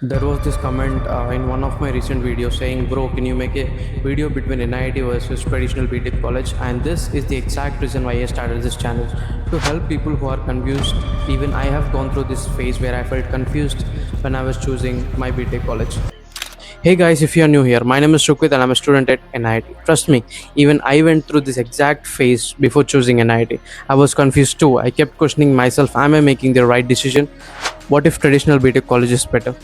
There was this comment in one of my recent videos saying, "Bro, can you make a video between NIAT versus traditional B.Tech college?" And this is the exact reason why I started this channel, to help people who are confused. Even I have gone through this phase where I felt confused when I was choosing my B.Tech college. Hey guys, if you are new here, my name is Rukwith and I'm a student at NIAT. Trust me, even I went through this exact phase before choosing NIAT. I was confused too. I kept questioning myself, am I making the right decision? What if traditional B.Tech college is better?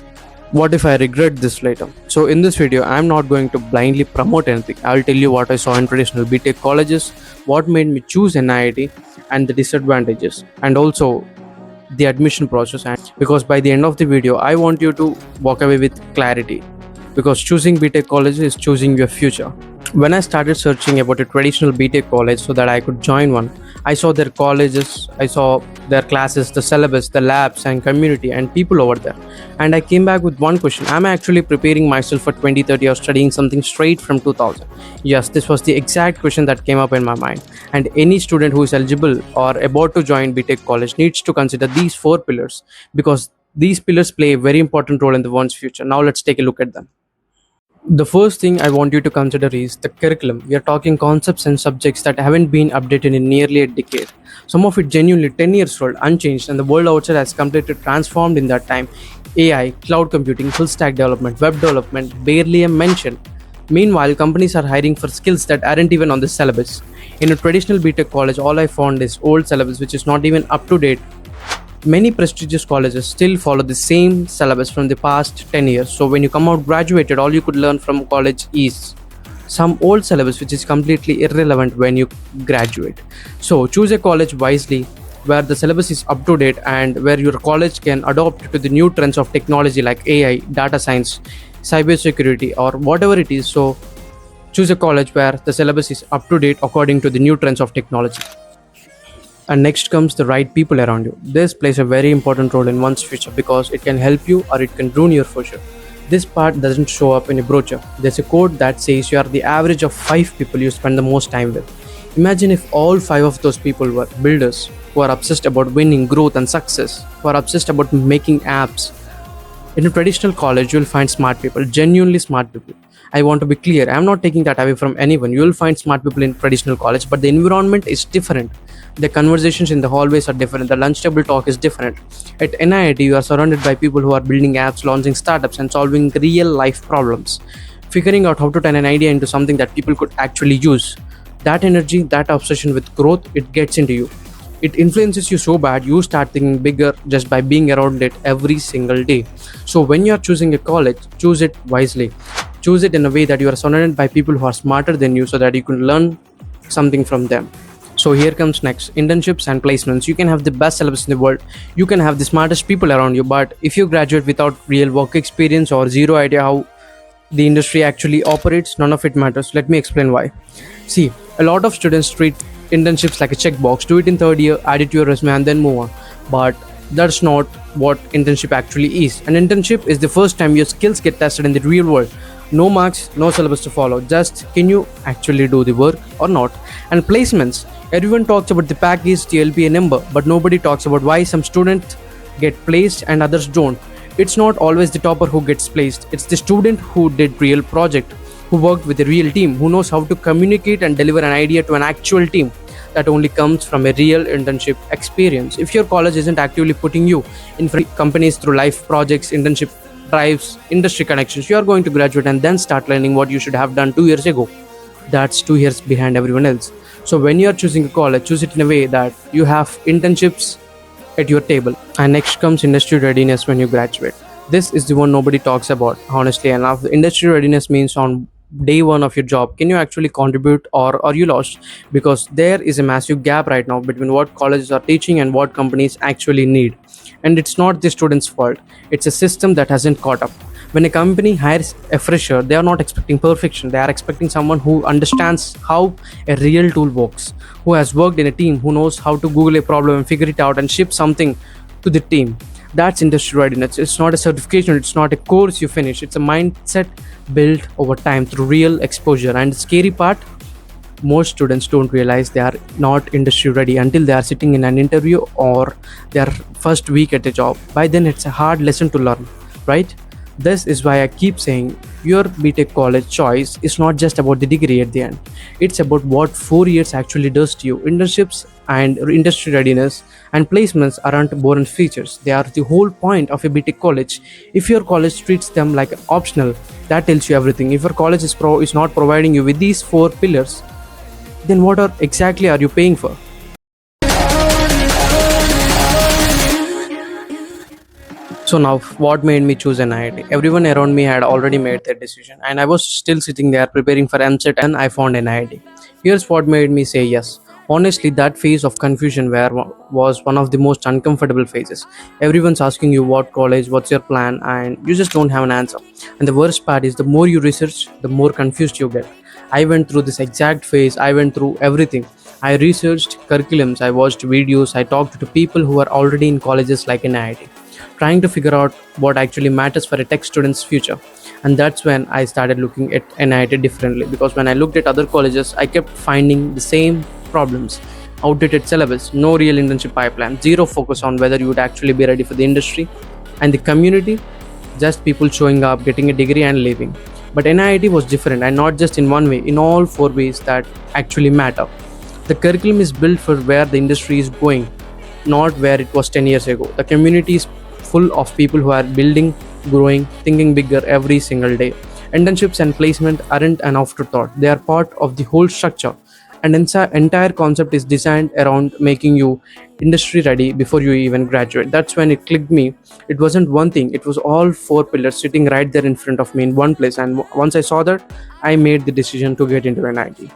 What if I regret this later? So in this video, I'm not going to blindly promote anything. I'll tell you what I saw in traditional B.Tech colleges, what made me choose NIAT, and the disadvantages, and also the admission process. And because by the end of the video, I want you to walk away with clarity, because choosing B.Tech college is choosing your future. When I started searching about a traditional B.Tech college so that I could join one, I saw their colleges, I saw their classes, the syllabus, the labs, and community, and people over there. And I came back with one question: am I actually preparing myself for 2030 or studying something straight from 2000? Yes, this was the exact question that came up in my mind. And any student who is eligible or about to join B.Tech college needs to consider these four pillars, because these pillars play a very important role in the one's future. Now let's take a look at them. The first thing I want you to consider is the curriculum. We are talking concepts and subjects that haven't been updated in nearly a decade. Some of it genuinely 10 years old, unchanged, and the world outside has completely transformed in that time. AI, cloud computing, full stack development, web development, barely a mention. Meanwhile, companies are hiring for skills that aren't even on the syllabus. In a traditional B.Tech college, all I found is old syllabus which is not even up to date. Many prestigious colleges still follow the same syllabus from the past 10 years. So when you come out graduated, all you could learn from college is some old syllabus which is completely irrelevant when you graduate. So choose a college wisely, where the syllabus is up to date and where your college can adopt to the new trends of technology like AI, data science, cybersecurity, or whatever it is. So choose a college where the syllabus is up to date according to the new trends of technology. And next comes the right people around you. This plays a very important role in one's future, because it can help you or it can ruin your future. This part doesn't show up in a brochure. There's a quote that says you are the average of 5 people you spend the most time with. Imagine if all 5 of those people were builders who are obsessed about winning, growth, and success, who are obsessed about making apps. In a traditional college, you'll find smart people, genuinely smart people. I want to be clear, I'm not taking that away from anyone. You'll find smart people in traditional college, but the environment is different. The conversations in the hallways are different. The lunch table talk is different. At NIAT, you are surrounded by people who are building apps, launching startups, and solving real life problems. Figuring out how to turn an idea into something that people could actually use. That energy, that obsession with growth, it gets into you. It influences you so bad you start thinking bigger just by being around it every single day. So when you are choosing a college, choose it wisely. Choose it in a way that you are surrounded by people who are smarter than you, so that you can learn something from them. So here comes next: internships and placements. You can have the best syllabus in the world, you can have the smartest people around you, but if you graduate without real work experience or zero idea how the industry actually operates, none of it matters. Let me explain why. See, a lot of students treat internships like a checkbox. Do it in third year, add it to your resume, and then move on. But that's not what internship actually is. An internship is the first time your skills get tested in the real world. No marks, no syllabus to follow. Just, can you actually do the work or not? And placements. Everyone talks about the package, the LPA number, but nobody talks about why some students get placed and others don't. It's not always the topper who gets placed. It's the student who did real project, who worked with a real team, who knows how to communicate and deliver an idea to an actual team. That only comes from a real internship experience. If your college isn't actively putting you in front of companies through life projects, internship drives, industry connections, you are going to graduate and then start learning what you should have done 2 years ago. That's 2 years behind everyone else. So when you are choosing a college, choose it in a way that you have internships at your table. And next comes industry readiness when you graduate. This is the one nobody talks about, honestly enough. The industry readiness means on day one of your job, can you actually contribute, or are you lost? Because there is a massive gap right now between what colleges are teaching and what companies actually need. And it's not the students' fault, it's a system that hasn't caught up. When a company hires a fresher, they are not expecting perfection. They are expecting someone who understands how a real tool works, who has worked in a team, who knows how to Google a problem and figure it out and ship something to the team. That's industry readiness. It's not a certification, it's not a course you finish, it's a mindset built over time through real exposure. And the scary part, most students don't realize they are not industry ready until they are sitting in an interview or their first week at a job. By then, it's a hard lesson to learn. right? This is why I keep saying your B.Tech college choice is not just about the degree at the end. It's about what 4 years actually does to you. Internships and industry readiness and placements aren't boring features. They are the whole point of a B.Tech college. If your college treats them like optional, that tells you everything. If your college is not providing you with these four pillars, then what are exactly are you paying for? So now, what made me choose NIAT? Everyone around me had already made their decision, and I was still sitting there preparing for MCET, and I found NIAT. Here's what made me say yes. Honestly, that phase of confusion was one of the most uncomfortable phases. Everyone's asking you what college, what's your plan, and you just don't have an answer. And the worst part is the more you research, the more confused you get. I went through this exact phase, I went through everything. I researched curriculums, I watched videos, I talked to people who are already in colleges like NIAT, trying to figure out what actually matters for a tech student's future. And that's when I started looking at NIT differently, because when I looked at other colleges, I kept finding the same problems: outdated syllabus, no real internship pipeline, zero focus on whether you would actually be ready for the industry, and the community, just people showing up, getting a degree, and leaving. But NIT was different, and not just in one way, in all four ways that actually matter. The curriculum is built for where the industry is going, not where it was 10 years ago. The community is full of people who are building, growing, thinking bigger every single day. Internships and placement aren't an afterthought, they are part of the whole structure. And entire concept is designed around making you industry ready before you even graduate. That's when it clicked me. It wasn't one thing, it was all four pillars sitting right there in front of me in one place. And once I saw that, I made the decision to get into NIT.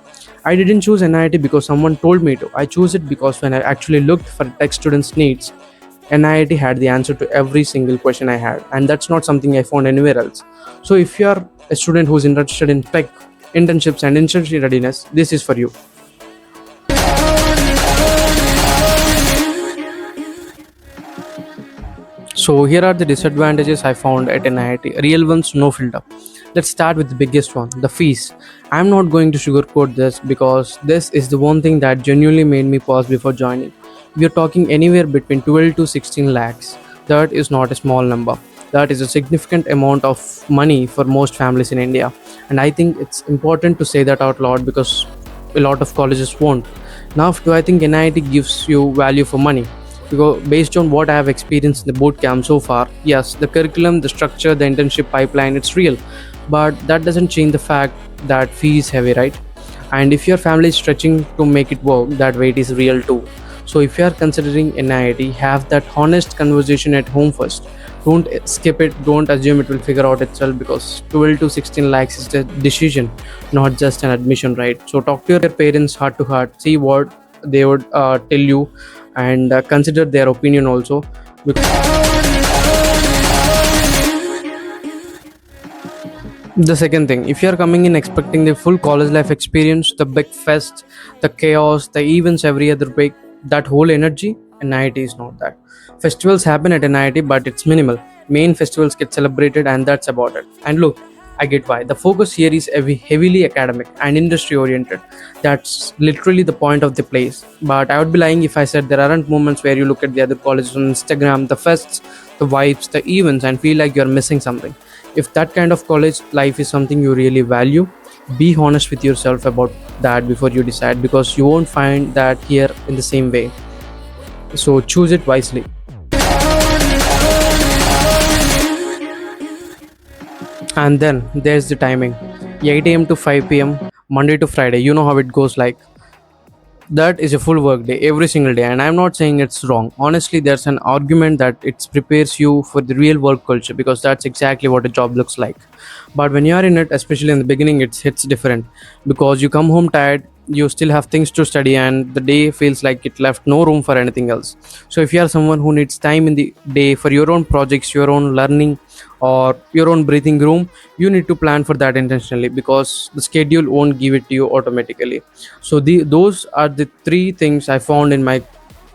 I didn't choose NIT because someone told me to. I chose it because when I actually looked for tech students' needs, NIT had the answer to every single question I had, and that's not something I found anywhere else. So, if you are a student who's interested in tech, internships, and industry readiness, this is for you. So, here are the disadvantages I found at NIT. Real ones, no filter. Let's start with the biggest one, the fees. I'm not going to sugarcoat this because this is the one thing that genuinely made me pause before joining. We are talking anywhere between 12 to 16 lakhs. That is not a small number. That is a significant amount of money for most families in India. And I think it's important to say that out loud because a lot of colleges won't. Now, do I think NIT gives you value for money? Because based on what I have experienced in the boot camp so far, yes, the curriculum, the structure, the internship pipeline, it's real. But that doesn't change the fact that fee is heavy, right? And if your family is stretching to make it work, that weight is real too. So if you are considering NIT, have that honest conversation at home first. Don't skip it, don't assume it will figure out itself, because 12 to 16 lakhs is a decision, not just an admission, right? So talk to your parents heart to heart, see what they would tell you, and consider their opinion also. The second thing, if you are coming in expecting the full college life experience, the big fest, the chaos, the events every other week, that whole energy, NIT is not that. Festivals happen at NIT, but it's minimal. Main festivals get celebrated, and that's about it. And look, I get why. The focus here is heavily academic and industry oriented. That's literally the point of the place. But I would be lying if I said there aren't moments where you look at the other colleges on Instagram, the fests, the vibes, the events, and feel like you're missing something. If that kind of college life is something you really value, be honest with yourself about that before you decide, because you won't find that here in the same way. So choose it wisely. And then there's the timing, 8 a.m. to 5 p.m., Monday to Friday. You know how it goes like. That is a full work day every single day, and I'm not saying it's wrong. Honestly, there's an argument that it prepares you for the real work culture, because that's exactly what a job looks like. But when you are in it, especially in the beginning, it hits different, because you come home tired, you still have things to study, and the day feels like it left no room for anything else. So if you are someone who needs time in the day for your own projects, your own learning, or your own breathing room, you need to plan for that intentionally, because the schedule won't give it to you automatically. So those are the three things I found in my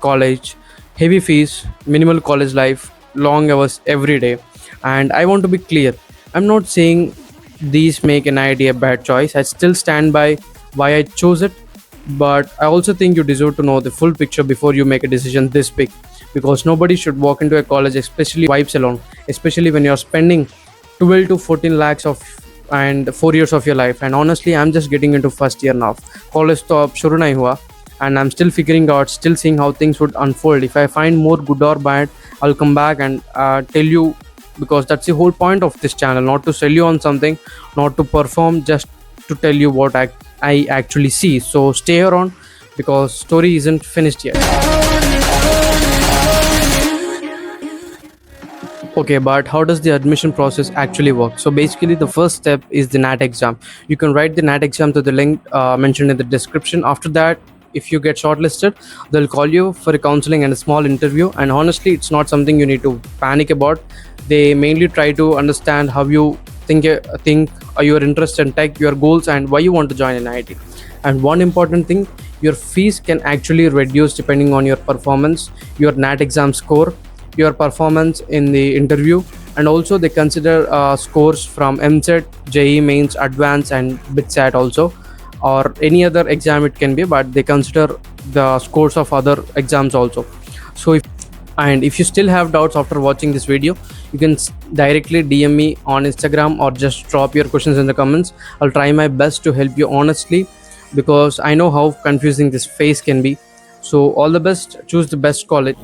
college: heavy fees, minimal college life, long hours every day. And I want to be clear, I'm not saying these make an idea a bad choice. I still stand by why I chose it, but I also think you deserve to know the full picture before you make a decision this big. because nobody should walk into a college, especially vibes alone, especially when you're spending 12 to 14 lakhs of and 4 years of your life. And honestly, I'm just getting into first year now. College to ab shuru nahi hua, and I'm still figuring out, still seeing how things would unfold. If I find more good or bad, I'll come back and tell you, because that's the whole point of this channel, not to sell you on something, not to perform, just to tell you what I actually see. So stay around, because story isn't finished yet. Okay, but how does the admission process actually work? So basically, the first step is the NAT exam. You can write the NAT exam to the link mentioned in the description. After that, if you get shortlisted, they'll call you for a counseling and a small interview. And honestly, it's not something you need to panic about. They mainly try to understand how you think your interest in tech, your goals, and why you want to join an IIT. And one important thing, your fees can actually reduce depending on your performance, your NAT exam score, your performance in the interview, and also they consider scores from MCET, JE Mains, Advanced, and BitSat also, or any other exam it can be, but they consider the scores of other exams also. So if you still have doubts after watching this video, you can directly DM me on Instagram or just drop your questions in the comments. I'll try my best to help you honestly, because I know how confusing this phase can be. So all the best, choose the best college.